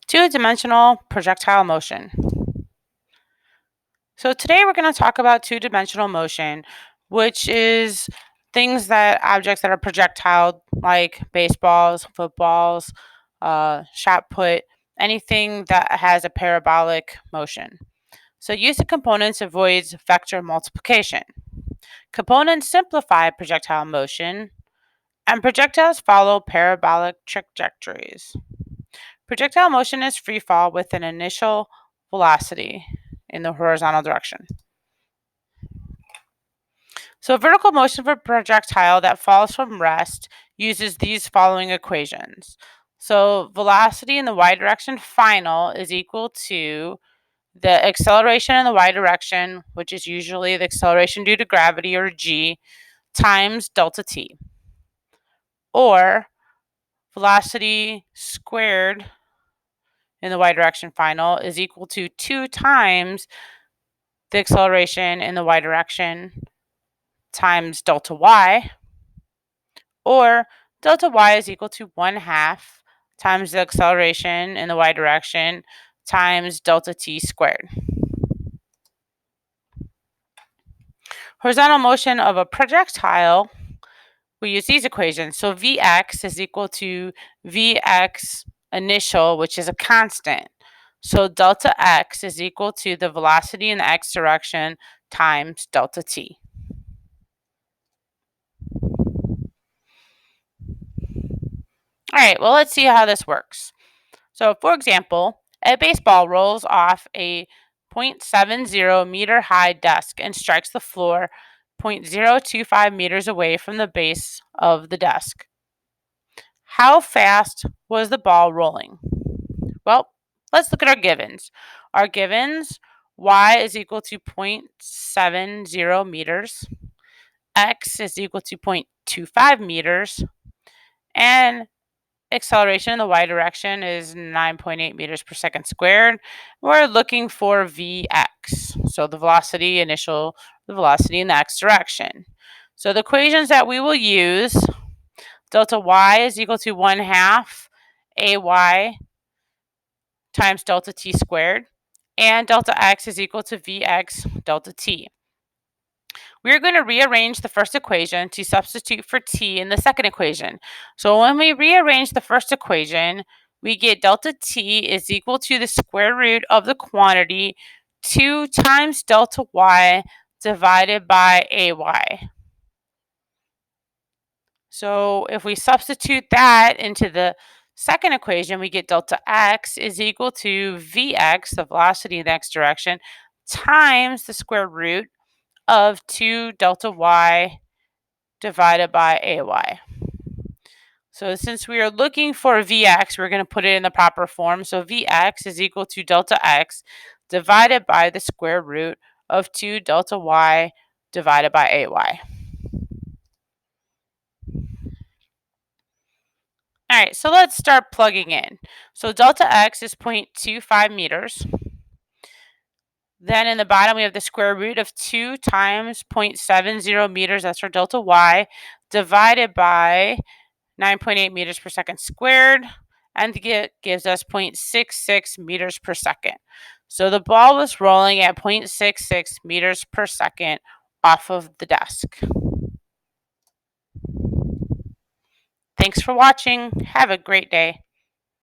Two-dimensional projectile motion. So today we're going to talk about two-dimensional motion, which is objects that are projectile, like baseballs, footballs, shot put, anything that has a parabolic motion. So use of components avoids vector multiplication. Components simplify projectile motion, and projectiles follow parabolic trajectories. Projectile motion is free fall with an initial velocity in the horizontal direction. So vertical motion for a projectile that falls from rest uses these following equations. So velocity in the y direction final is equal to the acceleration in the y direction, which is usually the acceleration due to gravity, or g, times delta t. Or velocity squared in the y direction final is equal to 2 times the acceleration in the y direction times delta y, or delta y is equal to 1/2 times the acceleration in the y direction times delta t squared. Horizontal motion of a projectile, we use these equations. So Vx is equal to Vx initial, which is a constant. So delta x is equal to the velocity in the x direction times delta t. All right, well, let's see how this works. So, for example, a baseball rolls off a 0.70 meter high desk and strikes the floor 0.025 meters away from the base of the desk. How fast was the ball rolling? Well, let's look at our givens. Our givens, y is equal to 0.70 meters, x is equal to 0.25 meters, and acceleration in the y direction is 9.8 meters per second squared. We're looking for Vx, so the velocity in the x direction. So the equations that we will use, delta y is equal to 1/2 ay times delta t squared, and delta x is equal to Vx delta t. We're going to rearrange the first equation to substitute for t in the second equation. So when we rearrange the first equation, we get delta t is equal to the square root of the quantity 2 times delta y divided by ay. So if we substitute that into the second equation, we get delta x is equal to Vx, the velocity in the x direction, times the square root of 2 delta y divided by ay. So since we are looking for Vx, we're going to put it in the proper form. So Vx is equal to delta x divided by the square root of 2 delta y divided by ay. All right, so let's start plugging in. So delta x is 0.25 meters. Then in the bottom, we have the square root of 2 times 0.70 meters, that's our delta y, divided by 9.8 meters per second squared, and it gives us 0.66 meters per second. So the ball was rolling at 0.66 meters per second off of the desk. Thanks for watching. Have a great day.